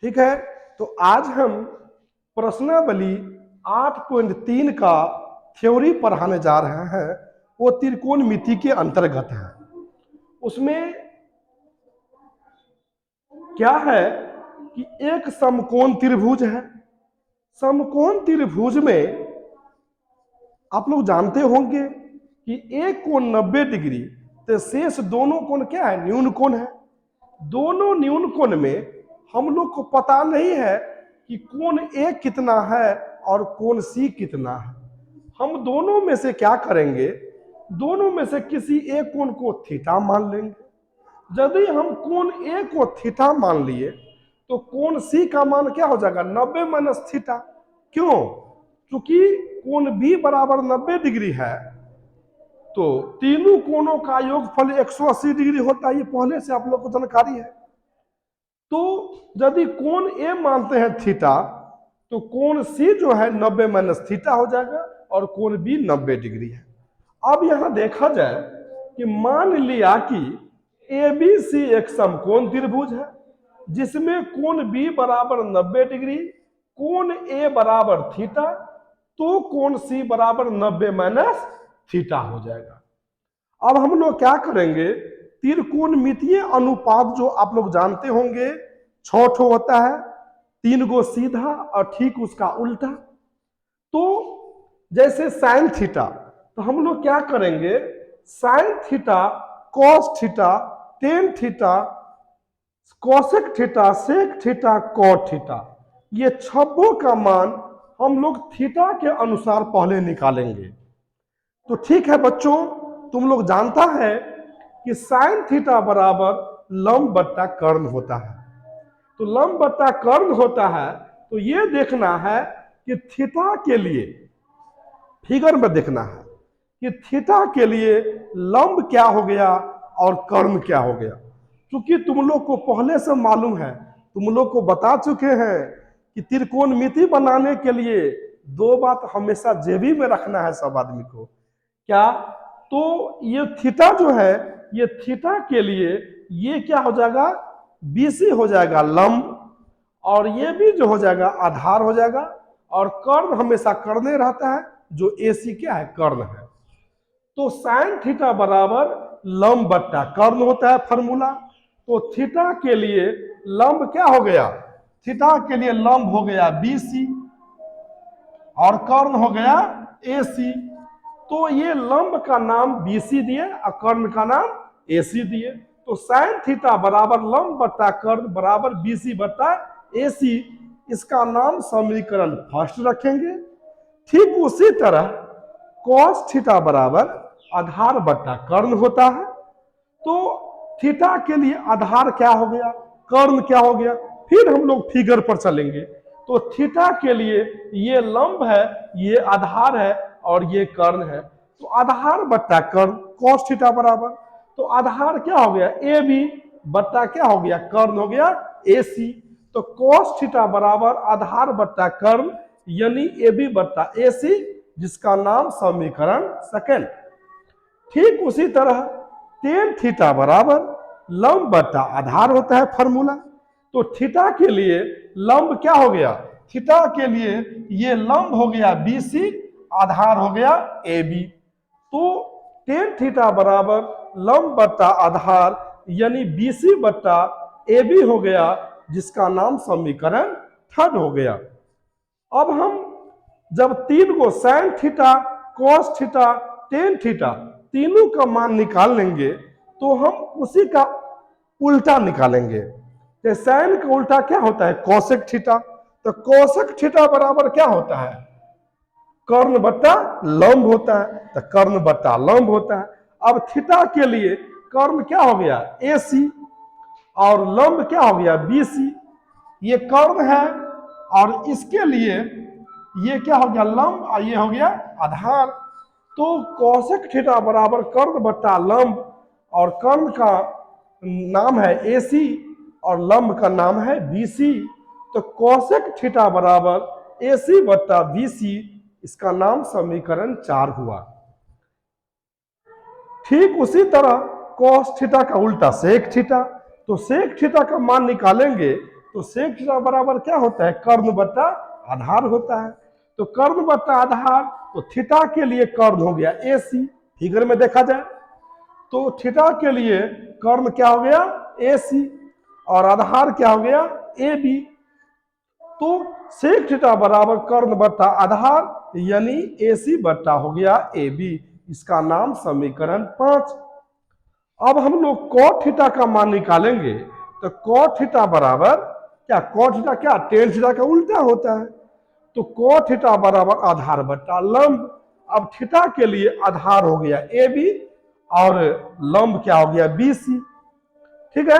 ठीक है, तो आज हम प्रश्नावली 8.3 का थ्योरी पढ़ाने जा रहे हैं। वो त्रिकोणमिति के अंतर्गत है। उसमें क्या है कि एक समकोण त्रिभुज है। समकोण त्रिभुज में आप लोग जानते होंगे कि एक कोण 90 डिग्री, तो शेष दोनों कोण क्या है? न्यून कोण है। दोनों न्यून कोण में हम लोग को पता नहीं है कि कोण ए कितना है और कोण सी कितना है। हम दोनों में से क्या करेंगे? दोनों में से किसी एक कोण को थीटा मान लेंगे। यदि हम कोण ए को थीटा मान लिए तो कोण सी का मान क्या हो जाएगा? 90 माइनस थीटा। क्यों? क्योंकि कोण बी बराबर 90 डिग्री है, तो तीनों कोणों का योगफल 180 डिग्री होता है। ये पहले से आप लोग को जानकारी है। तो यदि कोण ए मानते हैं थीटा, तो कोण सी जो है 90 माइनस थीटा हो जाएगा और कोण बी 90 डिग्री है। अब यहां देखा जाए कि मान लिया कि ए बी सी एक समकोण त्रिभुज है जिसमें कोण बी बराबर 90 डिग्री, कोण ए बराबर थीटा, तो कोण सी बराबर 90 माइनस थीटा हो जाएगा। अब हम लोग क्या करेंगे? त्रिकोणमितीय अनुपात जो आप लोग जानते होंगे 6 ठो होता है, 3 गो सीधा और ठीक उसका उल्टा। तो जैसे साइन थीटा, तो हम लोग क्या करेंगे? Sine theta, cos theta, tan theta, cosec theta, sec theta, cot theta, ये छब्बों का मान हम लोग थीटा के अनुसार पहले निकालेंगे। तो ठीक है बच्चों, तुम लोग जानता है कि साइन थीटा बराबर लंब बट्टा कर्ण होता है। तो लंब बट्टा कर्ण होता है, तो ये देखना है कि थीटा के लिए फिगर में देखना है कि थीटा के लिए लंब क्या हो गया और कर्ण क्या हो गया। क्योंकि तुम लोग को पहले से मालूम है, तुम लोग को बता चुके हैं कि त्रिकोणमिति बनाने के लिए 2 बात हमेशा जेबी में रखना है सब आदमी को। क्या? तो ये थीटा जो है, ये थीटा के लिए ये क्या हो जाएगा? बीसी हो जाएगा लंब, और ये भी जो हो जाएगा आधार हो जाएगा, और कर्ण हमेशा कर्णे रहता है, जो एसी क्या है? कर्ण है। तो साइन थीटा बराबर लंब बट्टा कर्ण होता है फॉर्मूला। तो थीटा के लिए लंब क्या हो गया? थीटा के लिए लंब हो गया बीसी और कर्ण हो गया एसी। तो ये लंब का नाम बीसी दिए और कर्ण का नाम एसी दिए। तो साइन थीटा बराबर लंब बट्टा कर्ण बराबर बीसी बट्टा एसी, इसका नाम समीकरण फर्स्ट रखेंगे। ठीक उसी तरह कॉस थीटा बराबर आधार बट्टा कर्ण होता है। तो थीटा के लिए आधार क्या हो गया? कर्ण क्या हो गया? फिर हम लोग फिगर पर चलेंगे। तो थीटा के लिए ये लंब है, ये आधार है और ये कर्ण है। तो आधार बट्टा कर्ण कॉस थीटा बराबर, तो आधार क्या हो गया? ए बी बट्टा क्या हो गया? कर्ण हो गया ए सी। तो कॉस थीटा बराबर आधार बट्टा कर्ण यानी ए बी बट्टा ए सी, जिसका नाम समीकरण सेकंड। ठीक उसी तरह टेन थीटा बराबर लंब बट्टा आधार होता है फॉर्मूला। तो थीटा के लिए लंब क्या हो गया? थीटा के लिए ये लंब हो गया बीसी, आधार हो गया ए बी। तो टेन थीटा बराबर लंब बट्टा आधार यानी बीसी बट्टा ए बी हो गया, जिसका नाम समीकरण थर्ड हो गया। अब हम जब 3 को sign theta, cos theta, tan theta तीनों का मान निकाल लेंगे, तो हम उसी का उल्टा निकालेंगे। तो साइन का उल्टा क्या होता है? Cosec theta. तो कोसेक थीटा बराबर क्या होता है? कर्ण बट्टा लंब होता है, तो कर्ण बट्टा लंब होता है। अब थीटा के लिए कर्ण क्या हो गया? एसी, और लंब क्या हो गया? बीसी। ये कर्ण है और इसके लिए ये क्या हो गया? लंब, और ये हो गया आधार। तो कोसेक थीटा बराबर कर्ण बट्टा लंब, और कर्ण का नाम है एसी और लंब का नाम है बीसी। तो कोसेक थीटा बराबर एसी बट्टा बीसी, इसका नाम समीकरण 4 हुआ। ठीक उसी तरह कॉस थीटा का उल्टा सेक थीटा। तो सेक थीटा का मान निकालेंगे तो सेक थीटा बराबर क्या होता है, कर्ण बट्टा आधार होता है। तो कर्ण बट्टा आधार, तो थीटा के लिए कर्ण हो गया AC, फिगर में देखा जाए तो थीटा के लिए कर्ण क्या हो गया AC और आधार क्या हो गया AB। तो सेक थीटा बराबर कर्ण बट्टा आधार यानी AC बट्टा हो गया AB। इसका नाम समीकरण 5। अब हम लोग कॉट थीटा का मान निकालेंगे। तो कॉट थीटा बराबर क्या, कॉट थीटा क्या टेन थीटा का उल्टा होता है। तो कॉट थीटा बराबर आधार बट्टा लंब। अब थीटा के लिए आधार हो गया AB और लंब क्या हो गया BC। ठीक है।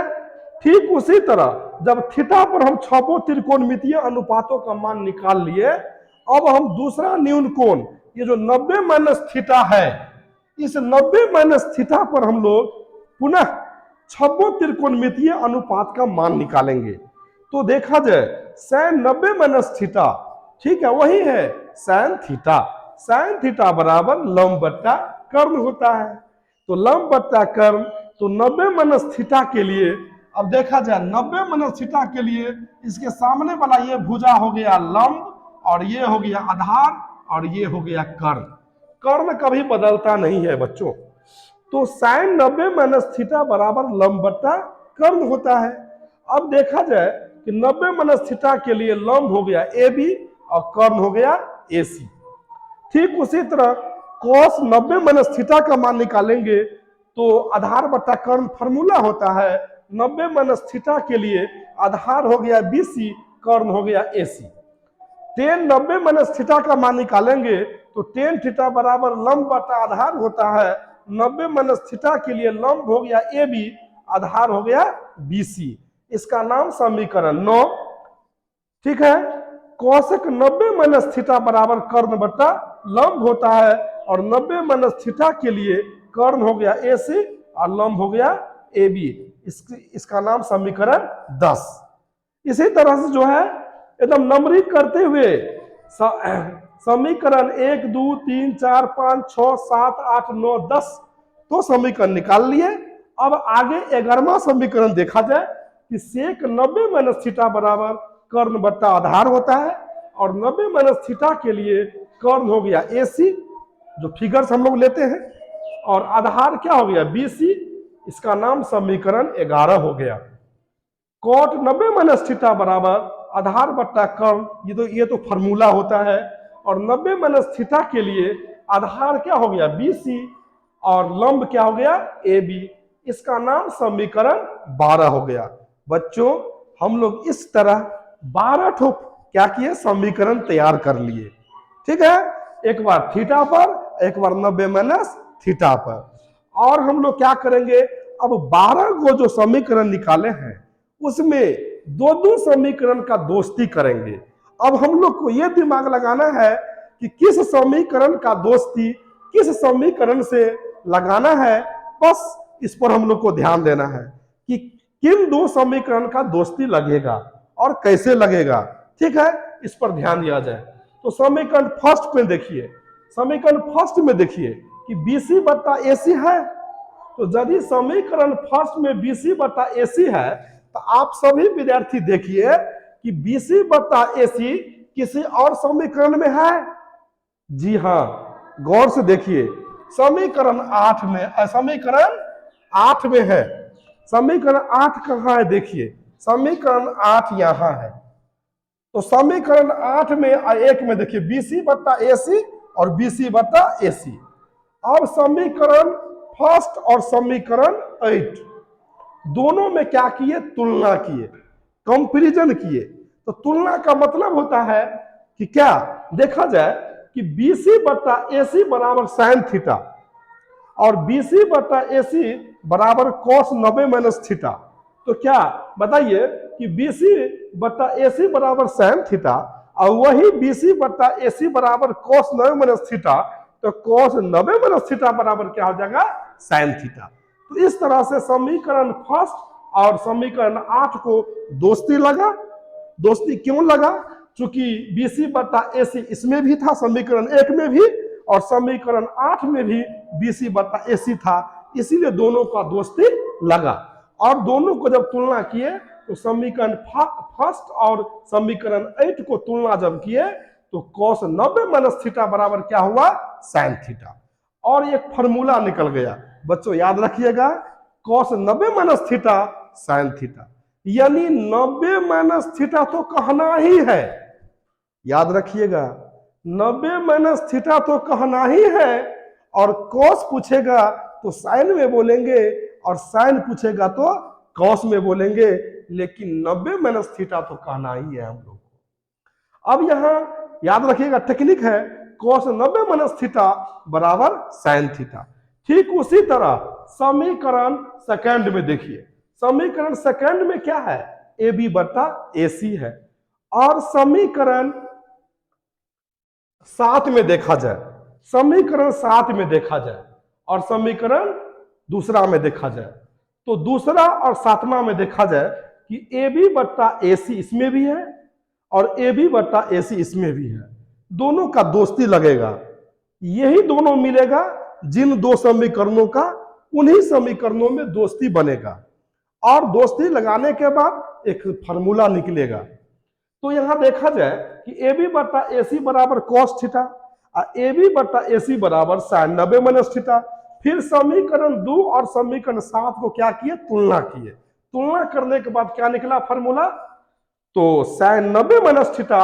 ठीक उसी तरह जब थीटा पर हम छपो त्रिकोणमितीय अनुपातों का मान निकाल लिए, अब हम दूसरा न्यून कोण, ये जो 90 माइनस थीटा है, इस 90 माइनस थीटा पर हम लोग पुनः छपो त्रिकोणमितीय अनुपात का मान निकालेंगे। तो देखा जाए sin 90 माइनस थीटा, ठीक है वही है sin थीटा। sin थीटा बराबर लंब बट्टा कर्ण होता है। तो लंब बट्टा कर्ण, तो 90 माइनस थीटा के लिए, अब देखा जाए 90 माइनस थीटा के लिए इसके सामने वाला ये भुजा हो गया लंब और ये हो गया आधार और ये हो गया कर्ण। कर्ण कभी बदलता नहीं है बच्चों। तो sin 90 माइनस थीटा बराबर लंब बट्टा कर्ण होता है। अब देखा जाए कि 90 माइनस थीटा के लिए लंब हो गया AB और कर्ण हो गया AC। ठीक उसी तरह cos 90 माइनस थीटा का मान निकालेंगे तो आधार बट्टा कर्ण फॉर्मूला होता है 90 माइनस थीटा के लिए आधार हो गया BC, कर्ण हो गया AC। tan 90 माइनस थीटा का मान निकालेंगे तो tan थीटा बराबर लंब बट्टा आधार होता है 90 माइनस थीटा के लिए लंब हो गया AB, आधार हो गया BC। इसका नाम समीकरण 9। ठीक है। कोसेक 90 माइनस थीटा बराबर कर्ण बट्टा लंब होता है और 90 माइनस थीटा के लिए कर्ण हो गया AC और लंब हो गया AB। इसका नाम समीकरण 10। इसी तरह से जो है एकदम नंबरिंग करते हुए समीकरण 1 2 3 4 5 6 7 8 9 10 तो समीकरण निकाल लिए। अब आगे 11वां समीकरण देखा जाए कि सेक 90 माइनस थीटा बराबर कर्ण बट्टा आधार होता है और 90 माइनस थीटा के लिए कर्ण हो गया AC, जो फिगर्स हम लोग लेते हैं, और आधार क्या हो गया BC। इसका नाम समीकरण 11 हो गया। कॉट 90 माइनस थीटा बराबर आधार बट्टा कर्ण, ये तो फॉर्मूला होता है, और 90 माइनस थीटा के लिए आधार क्या हो गया BC और लंब क्या हो गया AB। इसका नाम समीकरण 12 हो गया। बच्चों हम लोग इस तरह 12 ठो क्या किए समीकरण तैयार कर लिए। ठीक है। एक बार थीटा पर, एक बार 90 माइनस थीटा पर, और हम लोग क्या करेंगे, अब 12 को जो समीकरण निकाले हैं उसमें दो दो समीकरण का दोस्ती करेंगे। अब हम लोग को यह दिमाग लगाना है कि किस समीकरण का दोस्ती किस समीकरण से लगाना है, बस इस पर हम लोग को ध्यान देना है कि किन दो समीकरण का दोस्ती लगेगा और कैसे लगेगा। ठीक है, इस पर ध्यान दिया जाए। तो समीकरण फर्स्ट में देखिए, समीकरण फर्स्ट में देखिए कि BC बट्टा AC है। तो यदि समीकरण फर्स्ट में BC बट्टा AC है तो आप सभी विद्यार्थी देखिए कि BC बट्टा AC किसी और समीकरण में है। जी हाँ, गौर से देखिए समीकरण 8 में, समीकरण 8 में है। समीकरण 8 कहाँ है, देखिए समीकरण 8 यहां है। तो समीकरण 8 में 1 में देखिए BC बट्टा AC और BC बट्टा AC। अब समीकरण फर्स्ट और समीकरण 8 दोनों में क्या किए, तुलना किए, कंपैरिजन किए। तो तुलना का मतलब होता है कि क्या देखा जाए कि BC बट्टा AC बराबर sin थीटा और BC बट्टा AC बराबर cos 90 माइनस थीटा। तो क्या बताइए कि BC बट्टा AC बराबर sin थीटा और वही BC बट्टा AC बराबर cos 90 माइनस थीटा, तो cos 90 माइनस थीटा बराबर क्या हो जाएगा, sin थीटा। तो इस तरह से समीकरण फर्स्ट और समीकरण 8 को दोस्ती लगा। दोस्ती क्यों लगा, चूंकि BC बट्टा AC इसमें भी था समीकरण 1 में भी और समीकरण 8 में भी BC बट्टा AC था, इसीलिए दोनों का दोस्ती लगा। और दोनों को जब तुलना किए तो समीकरण फर्स्ट और समीकरण 8 को तुलना जब किए तो cos 90 माइनस थीटा बराबर क्या हुआ, साइन थीटा। और एक फॉर्मूला निकल गया बच्चों, याद रखिएगा, cos 90 minus theta sine theta, यानी 90 माइनस थीटा तो कहना ही है, याद रखिएगा 90 माइनस थीटा तो कहना ही है। और cos पूछेगा तो साइन में बोलेंगे और साइन पूछेगा तो cos में बोलेंगे, लेकिन 90 माइनस थीटा तो कहना ही है हम लोग को। अब यहां याद रखिएगा टेक्निक है, cos 90 माइनस थीटा बराबर साइन थीटा। ठीक उसी तरह समीकरण सेकंड में देखिए, समीकरण सेकंड में क्या है, ए बी बटा ए सी है। और समीकरण 7 में देखा जाए, समीकरण 7 में देखा जाए और समीकरण दूसरा में देखा जाए, तो दूसरा और 7वां में देखा जाए कि ए बी बट्टा ए सी इसमें भी है और ए बी बट्टा ए सी इसमें भी है, दोनों का दोस्ती लगेगा। यही दोनों मिलेगा, जिन दो समीकरणों का उन्हीं समीकरणों में दोस्ती बनेगा और दोस्ती लगाने के बाद एक फार्मूला निकलेगा। तो यहां देखा जाए कि ए बी बट्टा ए सी बराबर कॉस थीटा और ए बी बट्टा ए सी बराबर साइन 90 माइनस थीटा। फिर समीकरण 2 और समीकरण 7 को क्या किए, तुलना किए। तुलना करने के बाद क्या निकला फार्मूला, तो साइन 90 माइनस थीटा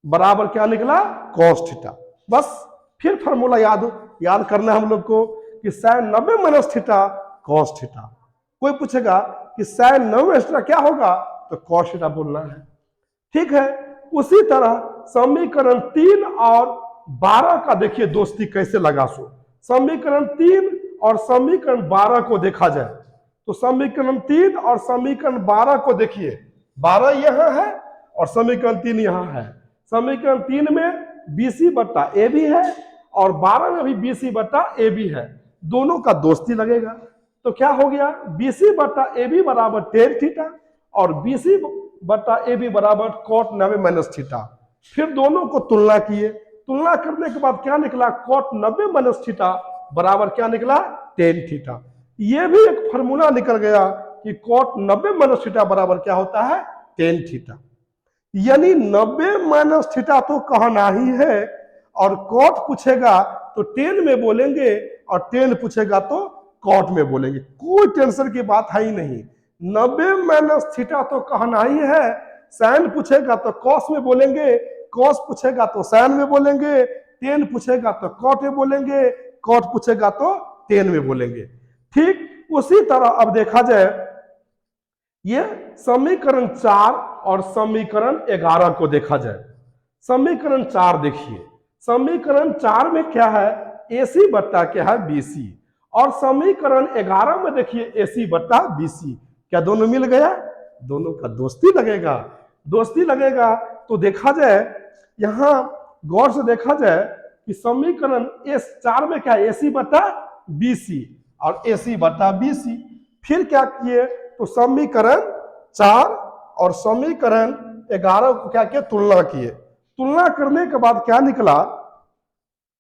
बराबर क्या निकला, कॉस थीटा। बस फिर फार्मूला याद करना है हम लोग को कि sine 90 minus theta cos theta. कोई पूछेगा कि साइन 90 माइनस थीटा क्या होगा, तो कॉस थीटा बोलना है, ठीक है। उसी तरह समीकरण 3 और 12 का देखिए दोस्ती कैसे लगा सो। समीकरण 3 और समीकरण 12 को देखा जाए तो समीकरण 3 और समीकरण 12 को देखिए, 12 यहां है और समीकरण 3 यहां है। समीकरण 3 में BC बट्टा ए भी है और 12 में भी BC बट्टा ए भी है, दोनों का दोस्ती लगेगा। तो क्या हो गया, BC बट्टा ए बी बराबर टेन थीटा और BC बट्टा ए बी बराबर कॉट 90 माइनस थीटा। फिर दोनों को तुलना किए, तुलना करने के बाद क्या निकला, कॉट 90 माइनस थीटा बराबर क्या निकला, टेन थीटा। ये भी एक फार्मूला निकल गया कि कॉट 90 माइनस थीटा बराबर क्या होता है, टेन थीटा। यानी 90 माइनस थीटा तो कहना ही है और कॉट पूछेगा तो टेन में बोलेंगे और टेन पूछेगा तो कॉट में बोलेंगे, कोई टेंशन की बात है ही नहीं। 90 माइनस थीटा तो कहना ही है, साइन पूछेगा तो कॉस में बोलेंगे, कॉस पूछेगा तो साइन में बोलेंगे, टेन पूछेगा तो कॉट में बोलेंगे, कॉट पूछेगा तो टेन में बोलेंगे। ठीक उसी तरह अब देखा जाए, ये समीकरण 4 और समीकरण 11 को देखा जाए। समीकरण 4 देखिए, समीकरण 4 में क्या है, AC बट्टा क्या है, BC। और समीकरण 11 में देखिए AC बट्टा BC, क्या दोनों मिल गया, दोनों का दोस्ती लगेगा। दोस्ती लगेगा तो देखा जाए, यहां गौर से देखा जाए कि समीकरण 4 में क्या है, AC बट्टा BC और AC बट्टा BC। फिर क्या किए, तो समीकरण 4 और समीकरण 11 को क्या किए, तुलना किए। तुलना करने के बाद क्या निकला,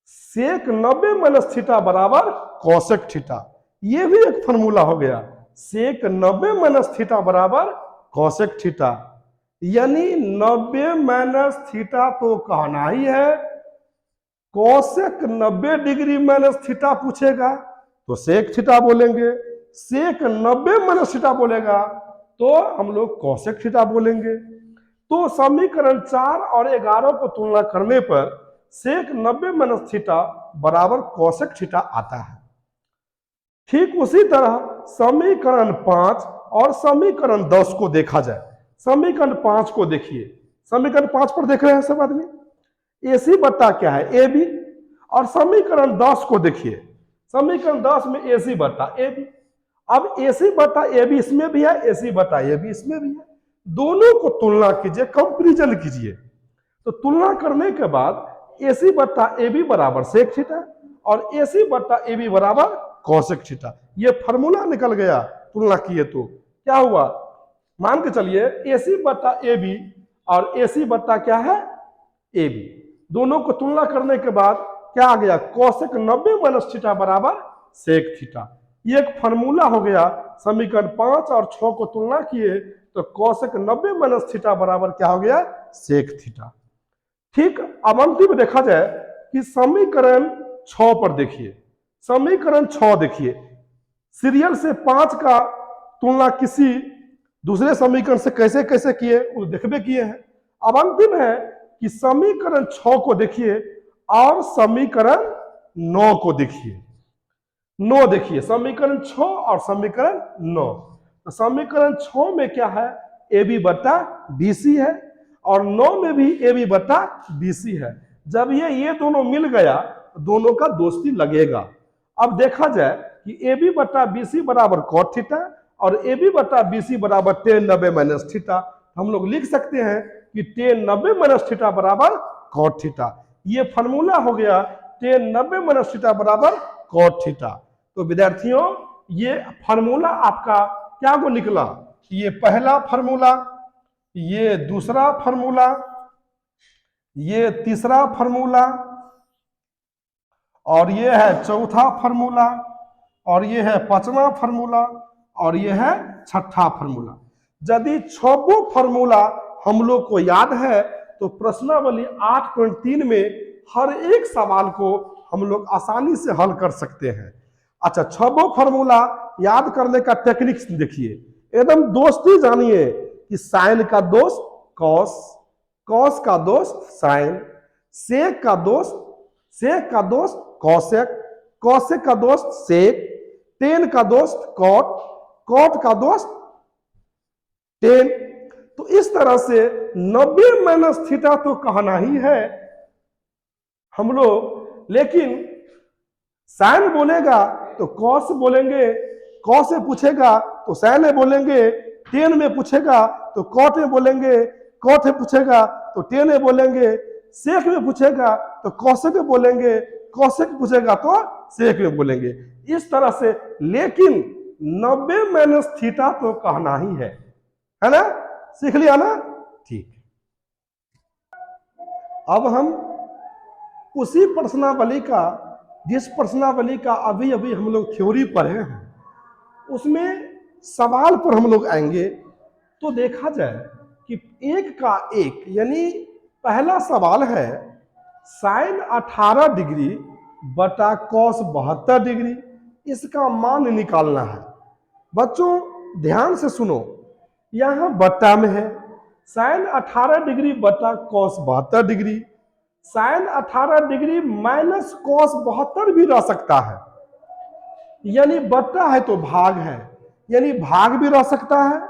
सेक 90 माइनस थीटा बराबर कॉसेक थीटा। ये भी एक फार्मूला हो गया, सेक 90 माइनस थीटा बराबर कॉसेक थीटा। यानी 90 माइनस थीटा तो कहना ही है, कॉसेक 90 डिग्री माइनस थीटा पूछेगा तो सेक थीटा बोलेंगे, सेक 90 माइनस थीटा बोलेगा तो हम लोग कॉसेक थीटा बोलेंगे। तो समीकरण 4 और 11 को तुलना करने पर सेक 90 माइनस थीटा बराबर कॉसेक थीटा आता है। ठीक उसी तरह समीकरण 5 और समीकरण 10 को देखा जाए। समीकरण 5 को देखिए, समीकरण 5 पर देख रहे हैं सब आदमी, AC बट्टा क्या है, AB। और समीकरण 10 को देखिए, समीकरण 10 में AC बट्टा AB। अब AC बट्टा AB इसमें भी है, AC बट्टा AB इसमें भी है, दोनों को तुलना कीजिए, कंपैरिजन कीजिए। तो तुलना करने के बाद AC बट्टा AB बराबर सेक थीटा और AC बट्टा AB बराबर कॉसेक थीटा। ये फार्मूला निकल गया, तुलना किए तो क्या हुआ, मान के चलिए AC बट्टा AB और AC बट्टा क्या है, AB, दोनों को तुलना करने के बाद क्या आ गया, कॉसेक 90 माइनस थीटा बराबर सेक थीटा। ये एक फार्मूला हो गया। समीकरण 5 और 6 को तुलना किए तो कॉसेक 90 माइनस थीटा बराबर क्या हो गया, सेक थीटा। ठीक, अब अंतिम में देखा जाए कि समीकरण 6 पर देखिए, समीकरण 6 देखिए, सीरियल से 5 का तुलना किसी दूसरे समीकरण से कैसे कैसे किए वो देखबे किए हैं। अब अंतिम है कि समीकरण 6 को देखिए और समीकरण 9 को देखिए। 9 देखिए, समीकरण 6 और समीकरण 9। तो समीकरण 6 में क्या है, ए बी बटा बी सी है और 9 में भी ए बी बटा बी सी है। जब ये दोनों मिल गया तो दोनों का दोस्ती लगेगा। अब देखा जाए कि ए बी बटा बी सी बराबर कॉट थीटा और ए बी बटा बी सी बराबर टेन 90 माइनस थीटा। हम लोग लिख सकते हैं कि टेन 90 माइनस थीटा बराबर कॉट थीटा। ये फॉर्मूला हो गया टेन 90 माइनस थीटा बराबर कॉट थीटा। तो विद्यार्थियों ये फार्मूला आपका क्या को निकला, ये पहला फार्मूला, ये दूसरा फार्मूला, ये तीसरा फार्मूला और ये है चौथा फार्मूला और ये है पांचवा फार्मूला और ये है छठा फार्मूला। यदि छो फार्मूला हम लोग को याद है तो प्रश्नावली 8.3 में हर एक सवाल को हम लोग आसानी से हल कर सकते हैं। अच्छा, छो फार्मूला याद करने का टेक्निक्स देखिए, एकदम दोस्ती जानिए कि साइन का दोस्त कॉस, कॉस का दोस्त साइन, सेक का दोस्त कॉसेक, कॉसेक का दोस्त सेक, टेन का दोस्त कॉट, कॉट का दोस्त टेन। तो इस तरह से 90 माइनस थीटा तो कहना ही है हम लोग, लेकिन साइन बोलेगा तो कॉस बोलेंगे, कॉस से पूछेगा तो साइन बोलेंगे, टेन में पूछेगा तो कॉट में बोलेंगे, कॉट में पूछेगा तो टेन में बोलेंगे, सेक में पूछेगा तो कॉसेक में बोलेंगे, कॉसेक पूछेगा तो सेक में बोलेंगे, इस तरह से। लेकिन 90 माइनस थीटा तो कहना ही है ना, सीख लिया ना। ठीक, अब हम उसी प्रश्नावली का, जिस प्रश्नावली का अभी अभी हम लोग थ्योरी पढ़े हैं, उसमें सवाल पर हम लोग आएंगे। तो देखा जाए कि एक का एक, यानी पहला सवाल है साइन 18 डिग्री बटा कॉस 72 डिग्री, इसका मान निकालना है। बच्चों ध्यान से सुनो, यहां बट्टा में है साइन 18 डिग्री बटा cos 72 degree, sine 18 degree minus cos 72 भी रह सकता है, यानी बट्टा है तो भाग है, यानी भाग भी रह सकता है,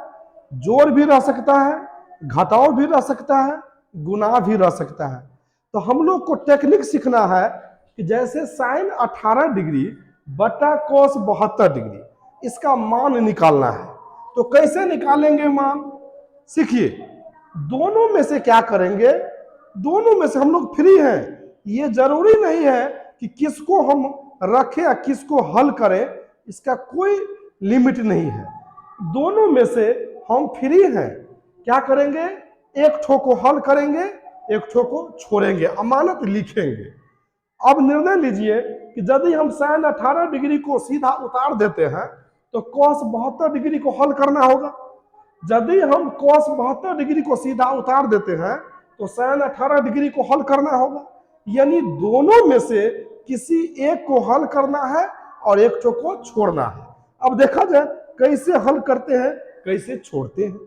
जोड़ भी रह सकता है, घटाव भी रह सकता है, गुना भी रह सकता है। तो हम लोग को टेक्निक सीखना है कि जैसे साइन 18 डिग्री बटा कॉस 72 डिग्री, इसका मान निकालना है। तो कैसे निकालेंगे मान, सीखिए। दोनों में से क्या करेंगे, दोनों में से हम लोग फ्री हैं, ये जरूरी नहीं है कि किसको हम रखें या किसको हल करें, इसका कोई लिमिट नहीं है। दोनों में से हम फ्री हैं, क्या करेंगे, एक ठो को हल करेंगे, एक ठो को छोड़ेंगे, अमानत लिखेंगे। अब निर्णय लीजिए कि यदि हम साइन 18 डिग्री को सीधा उतार देते हैं तो कॉस 72 डिग्री को हल करना होगा। यदि हम कॉस 72 डिग्री को सीधा उतार देते हैं तो साइन 18 डिग्री को हल करना होगा, यानी दोनों में से किसी एक को हल करना है और एक ठो को छोड़ना है। अब देखा जाए कैसे हल करते हैं, कैसे छोड़ते हैं।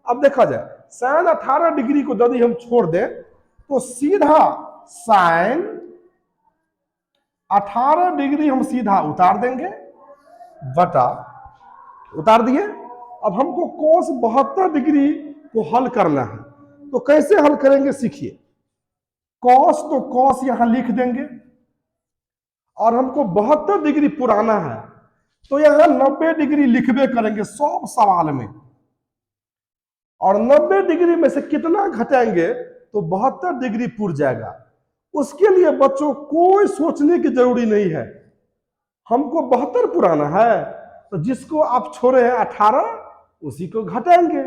अब देखा जाए साइन 18 डिग्री को यदि हम छोड़ दें तो सीधा साइन 18 डिग्री हम सीधा उतार देंगे, बटा उतार दिए। अब हमको cos 72 डिग्री को हल करना है, तो कैसे हल करेंगे सीखिए। कॉस तो कॉस यहां लिख देंगे और हमको 72 डिग्री पुराना है तो यहां 90 डिग्री लिखबे करेंगे सब सवाल में, और 90 डिग्री में से कितना घटाएंगे तो 72 डिग्री पुर जाएगा। उसके लिए बच्चों कोई सोचने की जरूरी नहीं है, हमको 72 पुराना है तो जिसको आप छोड़े हैं 18 उसी को घटाएंगे,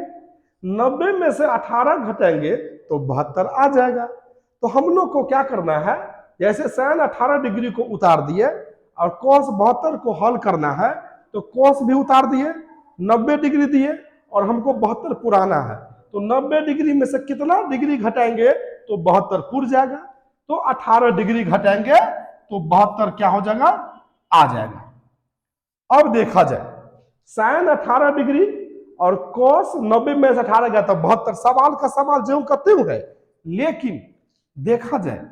90 में से 18 घटाएंगे तो 72 आ जाएगा। तो हम लोग को क्या करना है, जैसे साइन 18 डिग्री को उतार दिए और कॉस 72 को हल करना है तो कॉस भी उतार दिए, 90 डिग्री दिए और हमको 72 पुराना है, तो 90 डिग्री में से कितना डिग्री घटाएंगे तो 72 पुर जाएगा। तो 18 डिग्री घटाएंगे तो 72 क्या हो जाएगा, आ जाएगा। अब देखा जाए साइन 18 डिग्री और कोस 90 में से 18 गया तो 72। सवाल का सवाल जो करते हुए है, लेकिन देखा जाए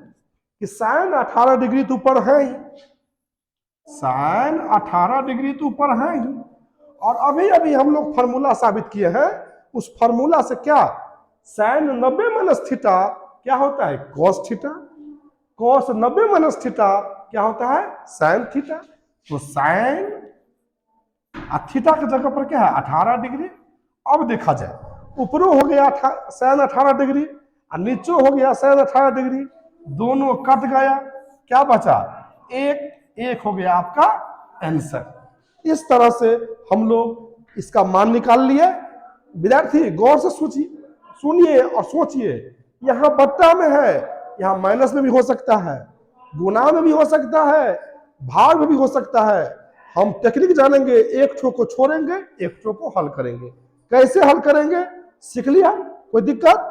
कि साइन 18 डिग्री तो ऊपर है ही, साइन 18 डिग्री तो ऊपर है ही, और अभी अभी हम लोग फॉर्मूला साबित किए हैं, उस फॉर्मूला से क्या साइन 90 माइनस थीटा क्या होता है cos theta, cos 90 minus theta क्या होता है साइन थीटा। तो साइन थीटा की जगह पर क्या है 18 डिग्री। अब देखा जाए ऊपरों हो गया साइन 18 डिग्री और नीचे हो गया साइन 18 डिग्री, दोनों कट गया, क्या बचा एक, एक हो गया आपका आंसर। इस तरह से हम लोग इसका मान निकाल लिए। विद्यार्थी गौर से सुनिए और सोचिए, यहाँ बट्टा में है, यहाँ माइनस में भी हो सकता है, गुना में भी हो सकता है, भाग में भी हो सकता है। हम टेक्निक जानेंगे, एक ठो को छोड़ेंगे, एक ठो को हल करेंगे। कैसे हल करेंगे सीख लिया, कोई दिक्कत